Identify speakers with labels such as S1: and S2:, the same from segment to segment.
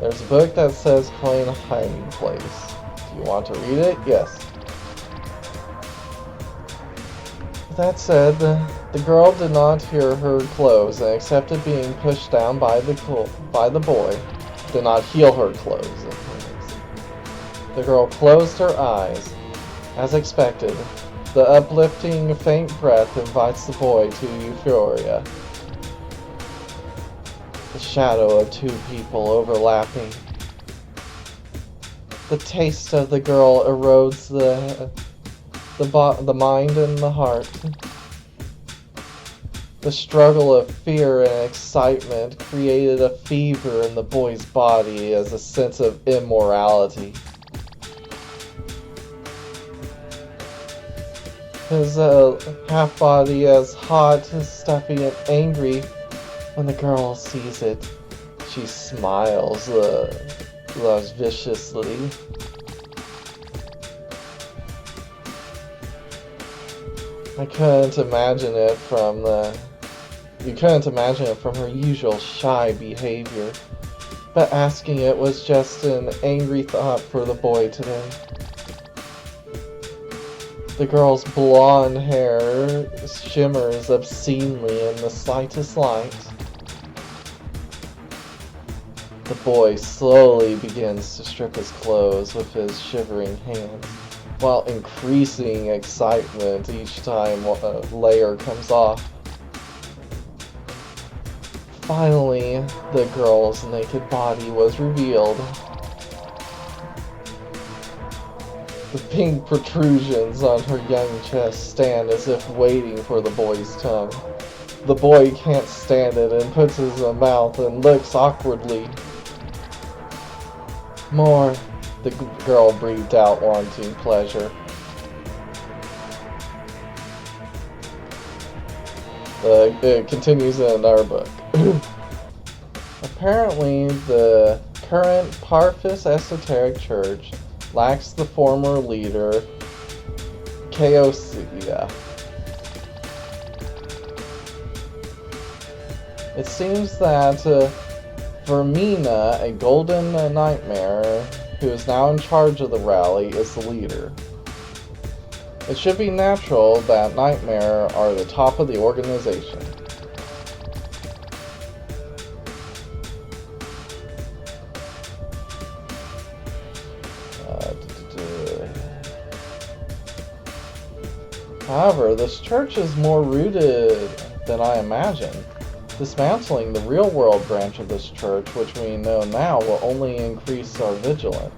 S1: There's a book that says claim hiding place. Do you want to read it? Yes. That said, the girl did not hear her clothes and accepted being pushed down by the boy. Did not heal her clothes. The girl closed her eyes. As expected, the uplifting faint breath invites the boy to euphoria. The shadow of two people overlapping. The taste of the girl erodes the mind and the heart. The struggle of fear and excitement created a fever in the boy's body as a sense of immorality. His half-body as hot, stuffy, and angry. When the girl sees it, she smiles lasciviously. You couldn't imagine it from her usual shy behavior, but asking it was just an angry thought for the boy today. The girl's blonde hair shimmers obscenely in the slightest light. The boy slowly begins to strip his clothes with his shivering hands, while increasing excitement each time a layer comes off. Finally, the girl's naked body was revealed. The pink protrusions on her young chest stand as if waiting for the boy's tongue. The boy can't stand it and puts his mouth and looks awkwardly. More, the girl breathed out, wanting pleasure. It continues in our book. Apparently, the current Parfus Esoteric Church lacks the former leader, Chaosia. It seems that Vermina, a golden nightmare, who is now in charge of the rally, is the leader. It should be natural that Nightmare are the top of the organization. However, this church is more rooted than I imagined. Dismantling the real-world branch of this church, which we know now, will only increase our vigilance.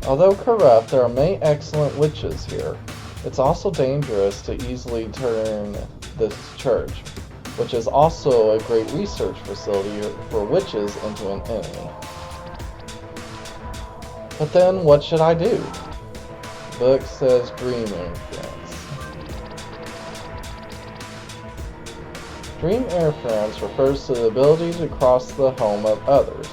S1: Although corrupt, there are many excellent witches here. It's also dangerous to easily turn this church, which is also a great research facility for witches, into an enemy. But then, what should I do? The book says dream interference. Dream interference refers to the ability to cross the home of others.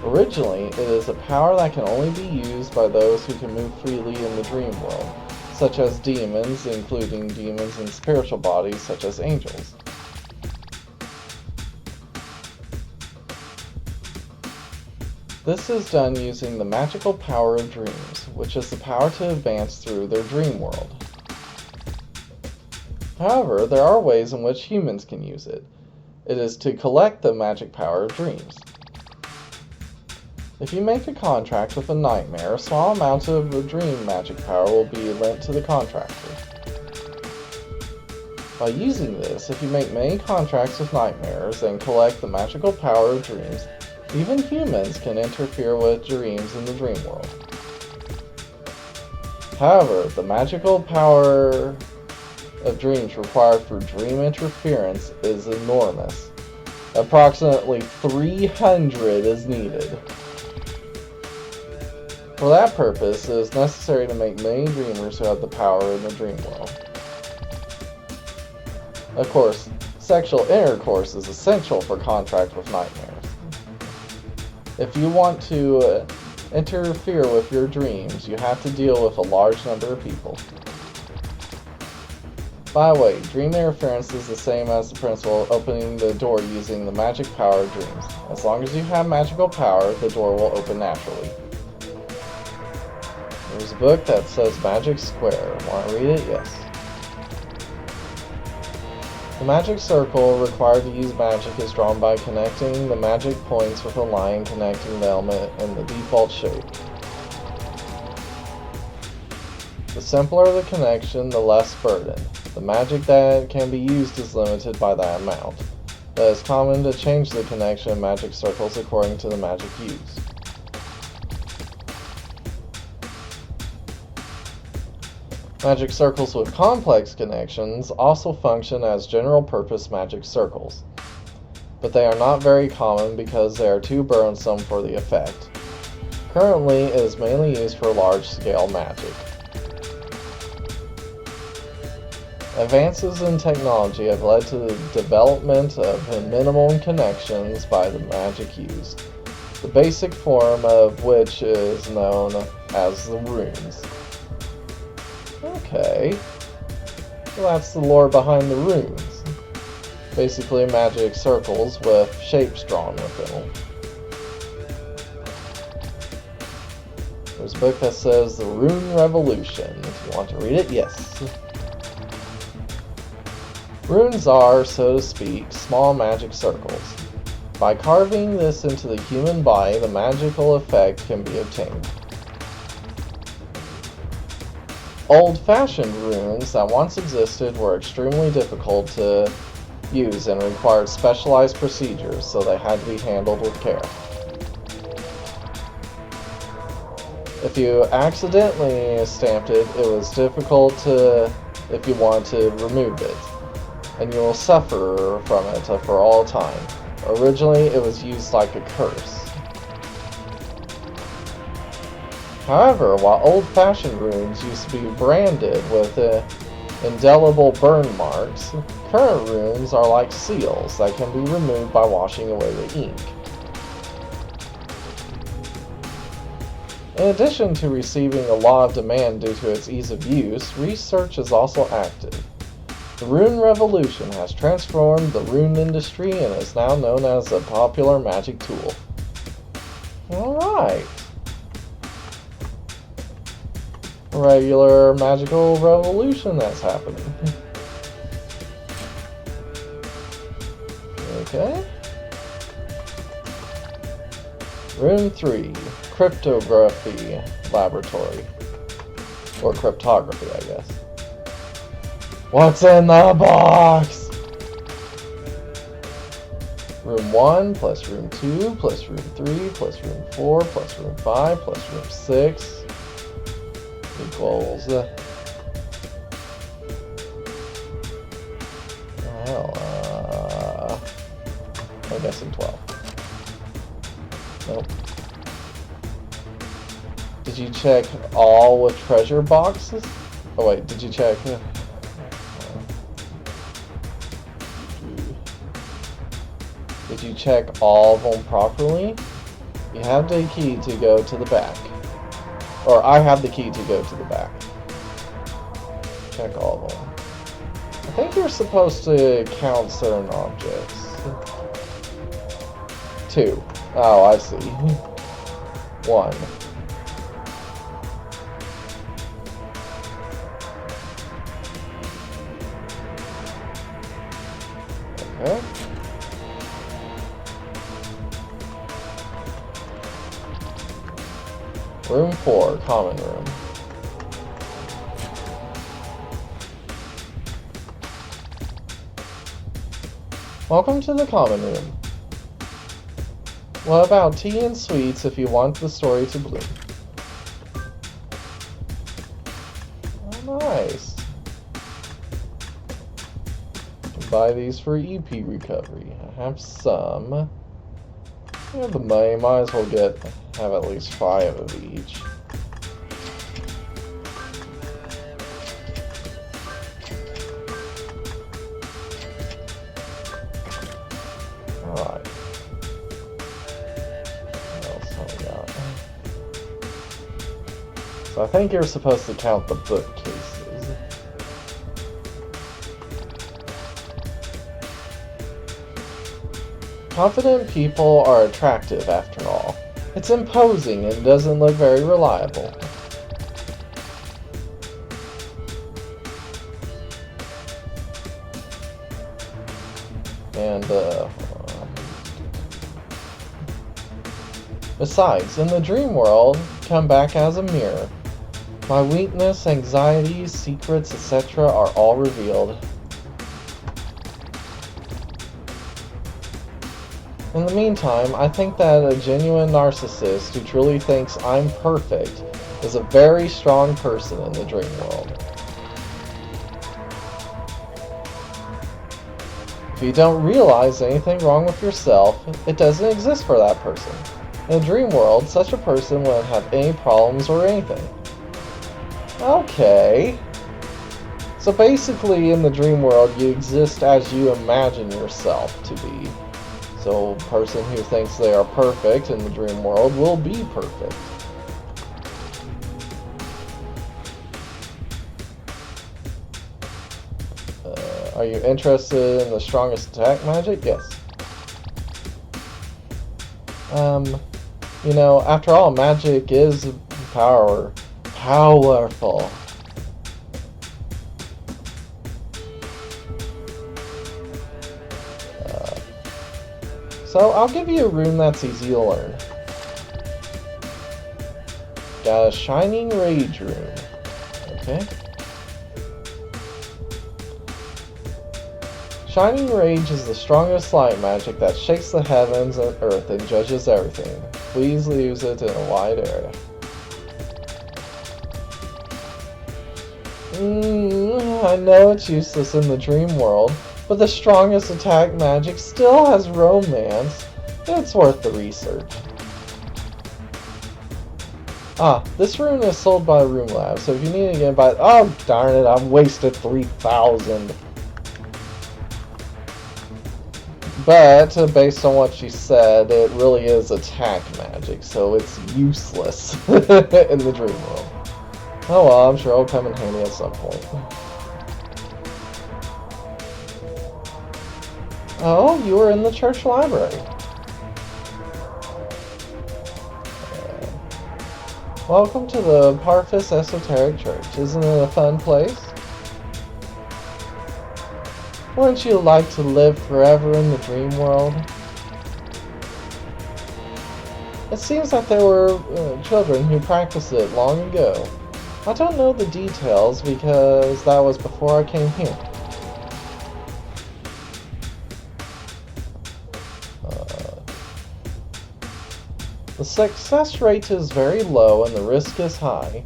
S1: Originally, it is a power that can only be used by those who can move freely in the dream world, such as demons, including demons in spiritual bodies such as angels. This is done using the magical power of dreams, which is the power to advance through their dream world. However, there are ways in which humans can use it. It is to collect the magic power of dreams. If you make a contract with a nightmare, a small amount of the dream magic power will be lent to the contractor. By using this, if you make many contracts with nightmares and collect the magical power of dreams, even humans can interfere with dreams in the dream world. However, the magical power of dreams required for dream interference is enormous. Approximately 300 is needed. For that purpose, it is necessary to make many dreamers who have the power in the dream world. Of course, sexual intercourse is essential for contract with nightmares. If you want to interfere with your dreams, you have to deal with a large number of people. By the way, dream interference is the same as the principle of opening the door using the magic power of dreams. As long as you have magical power, the door will open naturally. There's a book that says Magic Square. Want to read it? Yes. The magic circle required to use magic is drawn by connecting the magic points with a line connecting the element in the default shape. The simpler the connection, the less burden. The magic that can be used is limited by that amount. It is common to change the connection in magic circles according to the magic used. Magic circles with complex connections also function as general-purpose magic circles, but they are not very common because they are too burdensome for the effect. Currently, it is mainly used for large-scale magic. Advances in technology have led to the development of minimum connections by the magic used, the basic form of which is known as the runes. Okay, well, that's the lore behind the runes. Basically magic circles with shapes drawn within them. There's a book that says The Rune Revolution. If you want to read it, yes. Runes are, so to speak, small magic circles. By carving this into the human body, the magical effect can be obtained. Old-fashioned runes that once existed were extremely difficult to use and required specialized procedures, so they had to be handled with care. If you accidentally stamped it, it was difficult if you want to remove it, and you will suffer from it for all time. Originally, it was used like a curse. However, while old-fashioned runes used to be branded with indelible burn marks, current runes are like seals that can be removed by washing away the ink. In addition to receiving a lot of demand due to its ease of use, research is also active. The Rune Revolution has transformed the rune industry and is now known as a popular magic tool. Alright. Regular magical revolution that's happening. Okay. Room 3, Cryptography Laboratory. Or Cryptography, I guess. What's in the box? Room 1 plus room 2 plus room 3 plus room 4 plus room 5 plus room 6 equals I'm guessing 12. Nope. Did you check all with treasure boxes? Oh wait, did you check? Did you check all of them properly? You have the key to go to the back. Or I have the key to go to the back. Check all of them. I think you're supposed to count certain objects. 2. Oh, I see. 1. Okay. Room 4, common room. Welcome to the common room. What about tea and sweets if you want the story to bloom? Oh, nice. You can buy these for EP recovery. I have some. Yeah, the money, might as well have at least 5 of each. Alright. What else have we got? So I think you're supposed to count the bookcases. Confident people are attractive after all. It's imposing and doesn't look very reliable. And, besides, in the dream world, come back as a mirror. My weakness, anxieties, secrets, etc. are all revealed. In the meantime, I think that a genuine narcissist who truly thinks I'm perfect is a very strong person in the dream world. If you don't realize anything wrong with yourself, it doesn't exist for that person. In a dream world, such a person wouldn't have any problems or anything. Okay. So basically, in the dream world, you exist as you imagine yourself to be. So a person who thinks they are perfect in the dream world will be perfect. Are you interested in the strongest attack magic? Yes. You know, after all, magic is powerful. So I'll give you a rune that's easy to learn. Got a Shining Rage rune. Okay. Shining Rage is the strongest light magic that shakes the heavens and earth and judges everything. Please use it in a wide area. I know it's useless in the dream world, but the strongest attack magic still has romance. It's worth the research. Ah, this rune is sold by Room Lab, so if you need it again by... Oh, darn it, I've wasted 3,000. But, based on what she said, it really is attack magic, so it's useless in the dream world. Oh well, I'm sure it'll come in handy at some point. Oh, you were in the church library. Welcome to the Parfus Esoteric Church. Isn't it a fun place? Wouldn't you like to live forever in the dream world? It seems that there were children who practiced it long ago. I don't know the details because that was before I came here. The success rate is very low and the risk is high.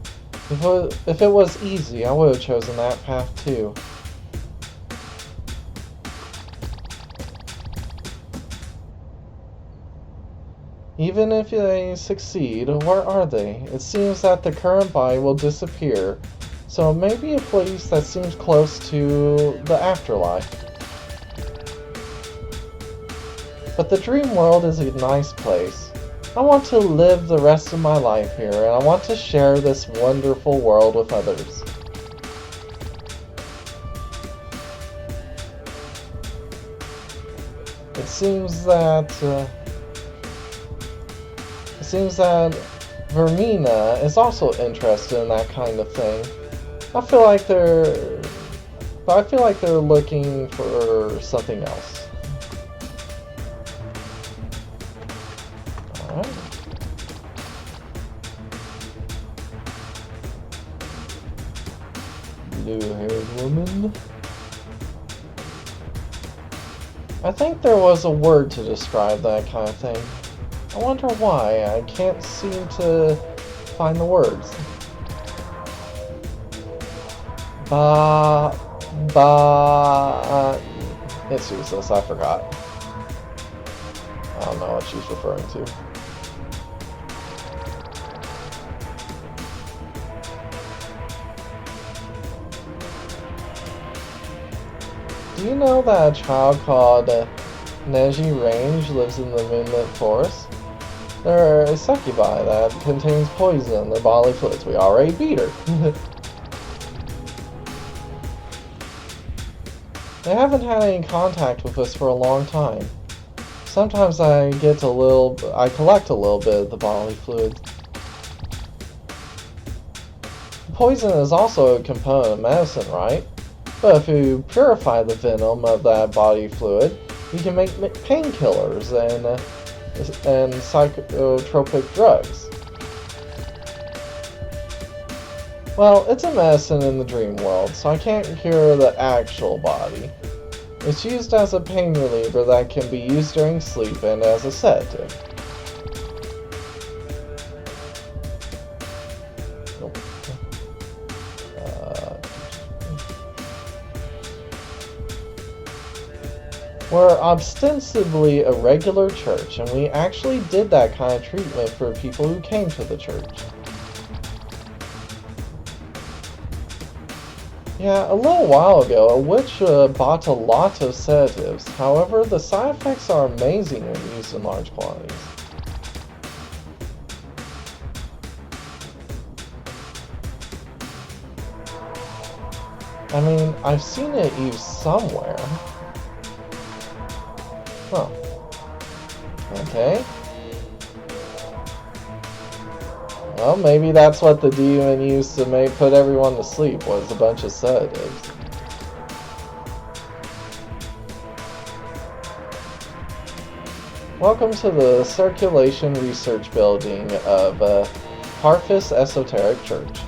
S1: If it was easy, I would have chosen that path too. Even if they succeed, where are they? It seems that the current body will disappear, so it may be a place that seems close to the afterlife. But the dream world is a nice place. I want to live the rest of my life here, and I want to share this wonderful world with others. It seems that Vermina is also interested in that kind of thing. I feel like they're looking for something else. Alright. Blue-haired woman. I think there was a word to describe that kind of thing. I wonder why. I can't seem to find the words. It's useless, I forgot. I don't know what she's referring to. Do you know that a child called Neji Range lives in the moonlit forest? There are a succubi that contains poison in their bodily fluids. We already beat her. They haven't had any contact with us for a long time. sometimes I collect a little bit of the bodily fluid. Poison is also a component of medicine, right? But if you purify the venom of that body fluid, you can make painkillers and psychotropic drugs. Well, it's a medicine in the dream world, so I can't cure the actual body. It's used as a pain reliever that can be used during sleep and as a sedative. We're ostensibly a regular church, and we actually did that kind of treatment for people who came to the church. Yeah, a little while ago, a witch bought a lot of sedatives. However, the side effects are amazing when used in large quantities. I mean, I've seen it used somewhere. Huh. Okay. Well, maybe that's what the demon used to put everyone to sleep, was a bunch of sedatives. Welcome to the Circulation Research Building of Parfus Esoteric Church.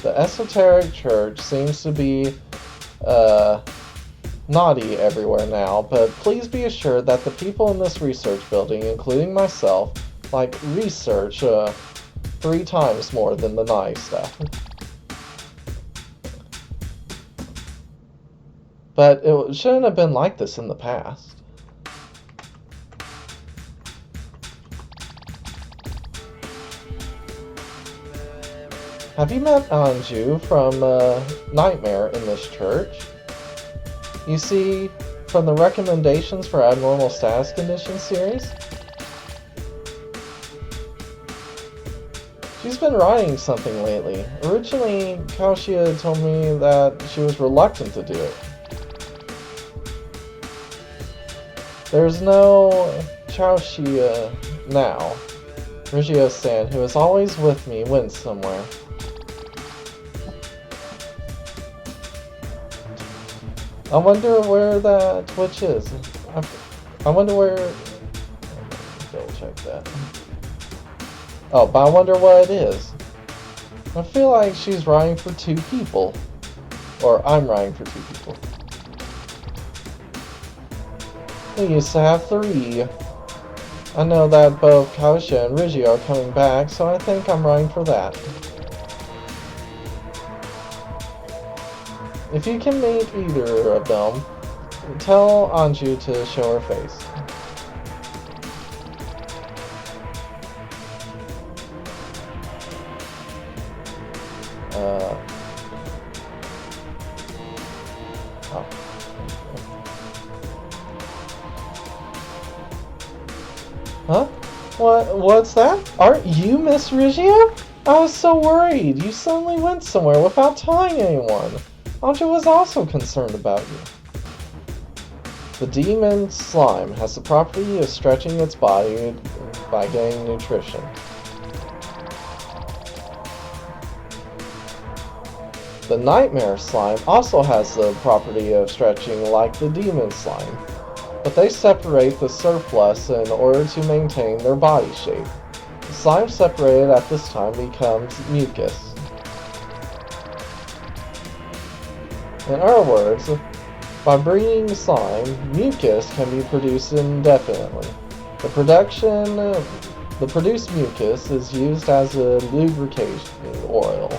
S1: The Esoteric Church seems to be naughty everywhere now, but please be assured that the people in this research building, including myself, like research 3 times more than the naughty stuff. But it shouldn't have been like this in the past. Have you met Anju from Nightmare in this church? You see, from the Recommendations for Abnormal Status Conditions series? She's been writing something lately. Originally, Kaoshia told me that she was reluctant to do it. There's no Kaoshia now. Rigio-san, who is always with me, went somewhere. I wonder where that witch is. I wonder where... Double check that. Oh, but I wonder what it is. I feel like she's writing for 2 people. Or I'm writing for 2 people. We used to have 3. I know that both Kaosha and Rigi are coming back, so I think I'm writing for that. If you can meet either of them, tell Anju to show her face. Oh. Huh? What's that? Aren't you Miss Riggio? I was so worried. You suddenly went somewhere without telling anyone. Anju was also concerned about you. The demon slime has the property of stretching its body by getting nutrition. The nightmare slime also has the property of stretching like the demon slime, but they separate the surplus in order to maintain their body shape. The slime separated at this time becomes mucus. In other words, by breeding slime, mucus can be produced indefinitely. The produced mucus is used as a lubrication oil,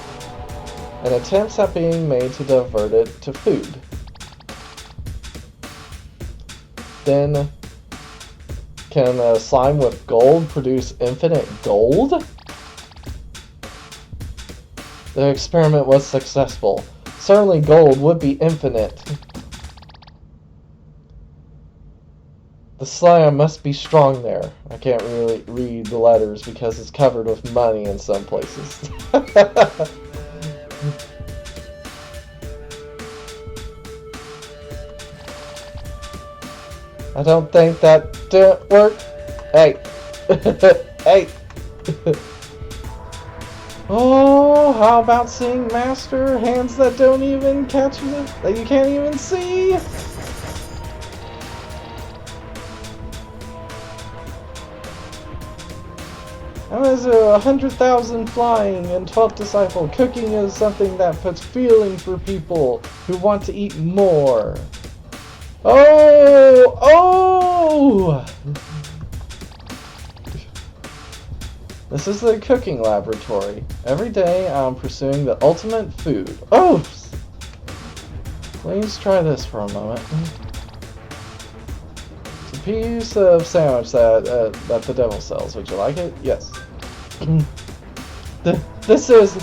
S1: and attempts are being made to divert it to food. Then, can a slime with gold produce infinite gold? The experiment was successful. Certainly gold would be infinite. The slime must be strong there. I can't really read the letters because it's covered with money in some places. I don't think that didn't work. Hey. Hey. Oh, how about seeing Master? Hands that don't even catch you, that you can't even see. And there's 100,000 flying and 12th disciple. Cooking is something that puts feeling for people who want to eat more. Oh! Oh! This is the cooking laboratory. Every day I'm pursuing the ultimate food. Oh! Please try this for a moment. It's a piece of sandwich that the devil sells. Would you like it? Yes. This is...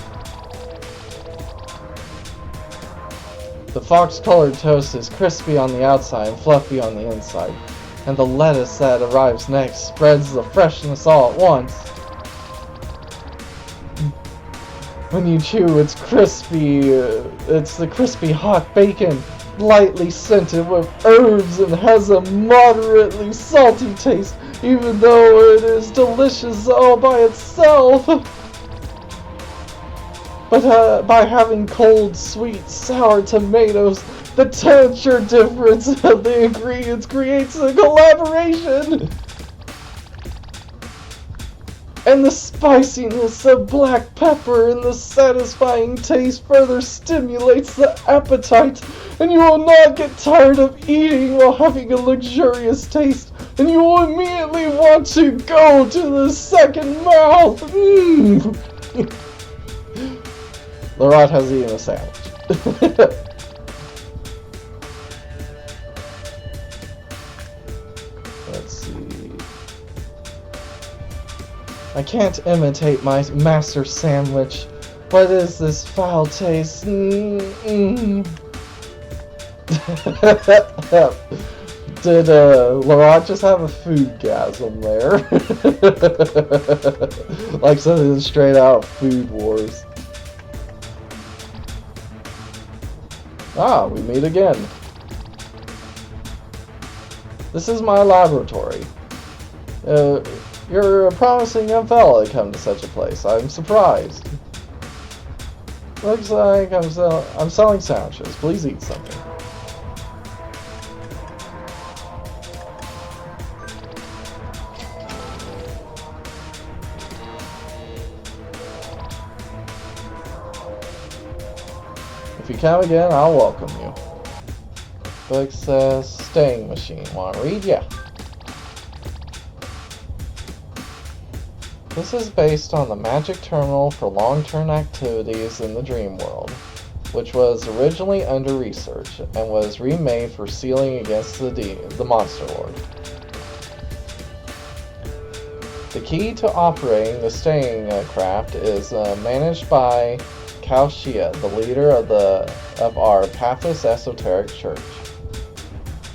S1: The fox-colored toast is crispy on the outside and fluffy on the inside. And the lettuce that arrives next spreads the freshness all at once. When you chew, it's crispy. It's the crispy hot bacon, lightly scented with herbs and has a moderately salty taste, even though it is delicious all by itself. But by having cold, sweet, sour tomatoes, the temperature difference of the ingredients creates a collaboration. And the spiciness of black pepper and the satisfying taste further stimulates the appetite, and you will not get tired of eating while having a luxurious taste, and you will immediately want to go to the second mouth. Laurent has eaten a sandwich. Let's see. I can't imitate my master sandwich. What is this foul taste? Did Laurent just have a foodgasm there? Like something straight out of Food Wars. Ah, we meet again. This is my laboratory. You're a promising young fella to come to such a place. I'm surprised. Looks like I'm selling sandwiches. Please eat something. If you come again, I'll welcome you. Book says staying machine. Want to read? Yeah. This is based on the magic terminal for long-term activities in the dream world, which was originally under research and was remade for sealing against the monster lord. The key to operating the staying craft is managed by Kaoshia, the leader of our Pathos Esoteric Church.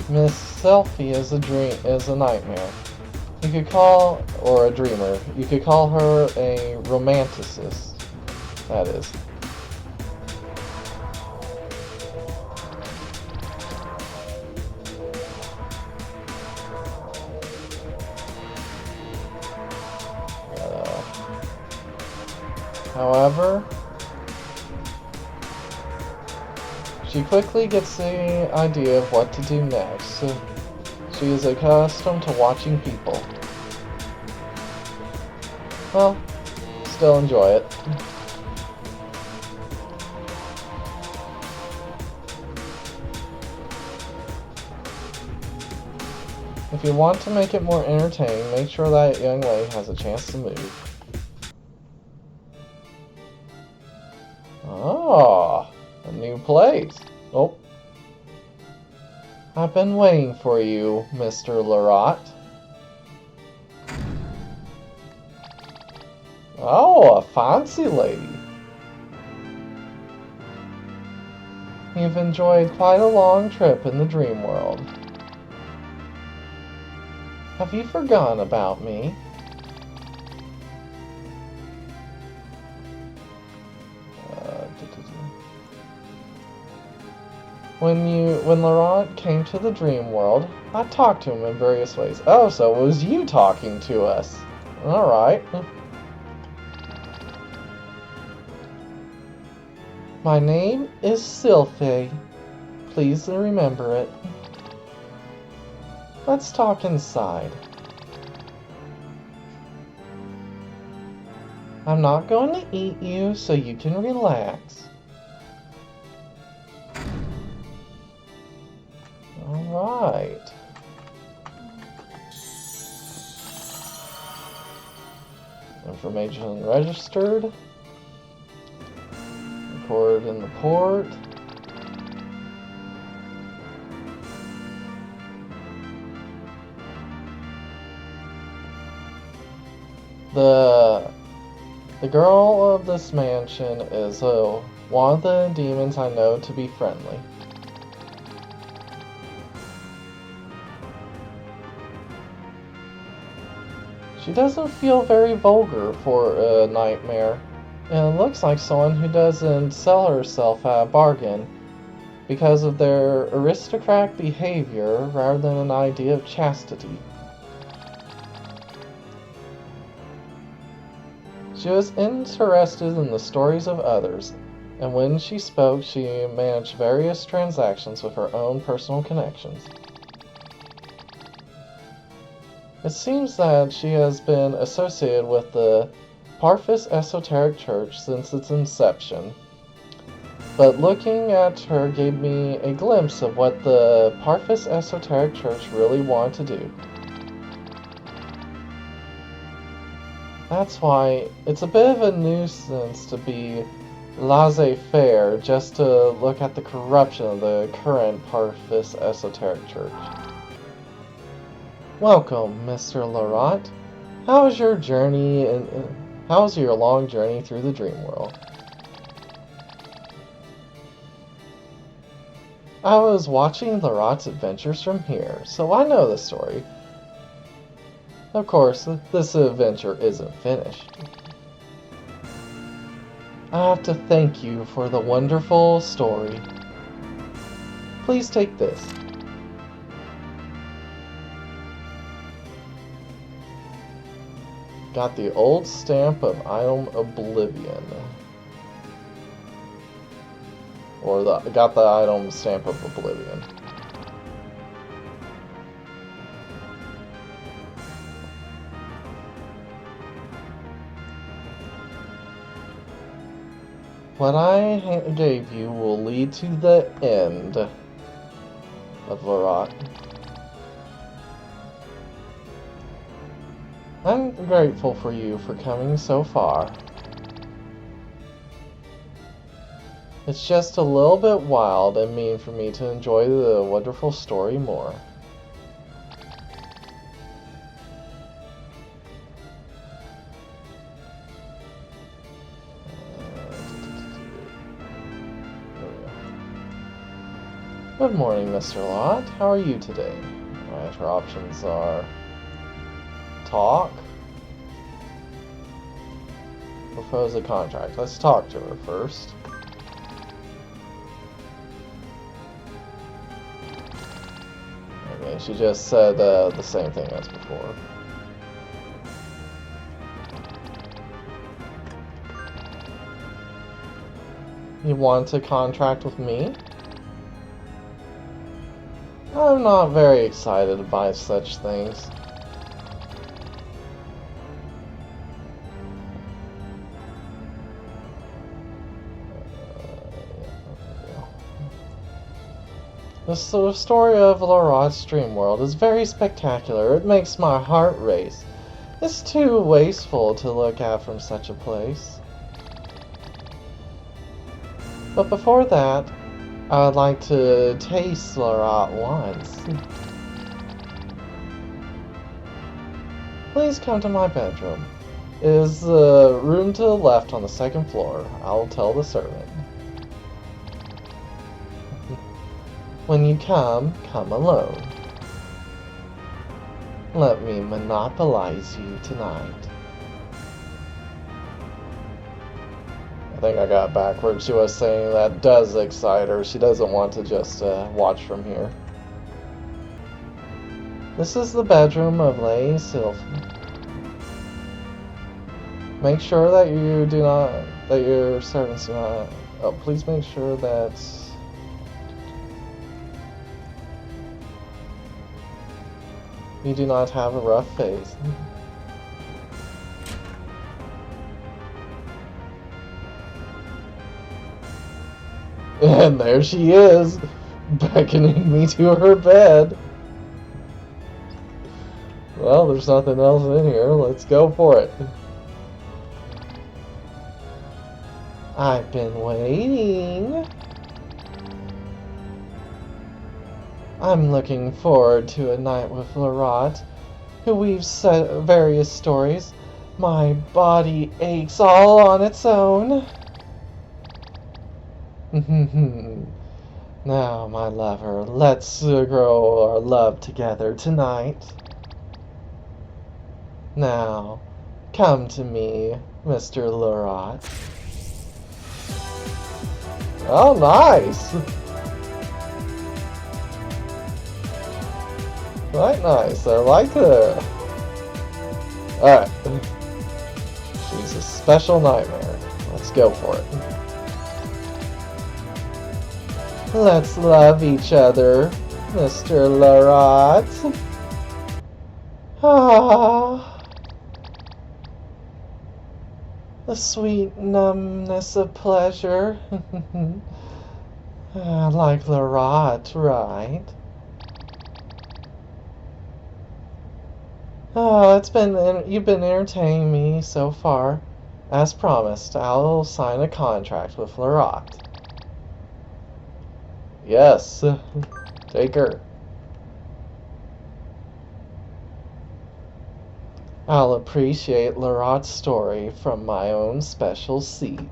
S1: Miss Selfie is a nightmare. You could call, or a dreamer, you could call her a romanticist, that is. However, she quickly gets the idea of what to do next. She is accustomed to watching people. Well, still enjoy it. If you want to make it more entertaining, make sure that young lady has a chance to move. Ah, a new place. Oh. I've been waiting for you, Mr. Laurent. Oh, a fancy lady. You've enjoyed quite a long trip in the dream world. Have you forgotten about me? When Laurent came to the dream world, I talked to him in various ways. Oh, so it was you talking to us. Alright. My name is Sylphe. Please remember it. Let's talk inside. I'm not going to eat you, so you can relax. Alright. Information registered. Record in the port. The girl of this mansion is one of the demons I know to be friendly. She doesn't feel very vulgar for a nightmare, and it looks like someone who doesn't sell herself at a bargain because of their aristocratic behavior rather than an idea of chastity. She was interested in the stories of others, and when she spoke, she managed various transactions with her own personal connections. It seems that she has been associated with the Parfus Esoteric Church since its inception, but looking at her gave me a glimpse of what the Parfus Esoteric Church really wanted to do. That's why it's a bit of a nuisance to be laissez-faire just to look at the corruption of the current Parfus Esoteric Church. Welcome, Mr. Laurent. How was your journey how's your long journey through the dream world? I was watching Laurent's adventures from here, so I know the story. Of course, this adventure isn't finished. I have to thank you for the wonderful story. Please take this. Got the old stamp of Item Oblivion. Or got the item stamp of Oblivion. What I gave you will lead to the end of Laurent. I'm grateful for you for coming so far. It's just a little bit wild and mean for me to enjoy the wonderful story more. Good morning, Mr. Laurent. How are you today? Alright, her options are talk, propose a contract. Let's talk to her first. Okay, she just said the same thing as before. You want to contract with me? I'm not very excited by such things. The story of Laurent's dream world is very spectacular. It makes my heart race. It's too wasteful to look at from such a place. But before that, I'd like to taste Laurent once. Please come to my bedroom. It is the room to the left on the second floor. I'll tell the servant. When you come alone. Let me monopolize you tonight. I think I got backwards. She was saying that does excite her. She doesn't want to just watch from here. This is the bedroom of Lady Sylph. Make sure that you do not, that your servants do not, oh, please make sure that you do not have a rough face. And there she is, beckoning me to her bed. Well, there's nothing else in here. Let's go for it. I've been waiting. I'm looking forward to a night with Laurent, who weaves various stories. My body aches all on its own. Now, my lover, let's grow our love together tonight. Now, come to me, Mr. Laurent. Oh, nice! Quite nice, I like her. Alright. She's a special nightmare. Let's go for it. Let's love each other, Mr. Laurent. Ah. The sweet numbness of pleasure. Like Laurent, right? Oh, you've been entertaining me so far. As promised, I'll sign a contract with Laurent. Yes, take her. I'll appreciate Laurent's story from my own special seat.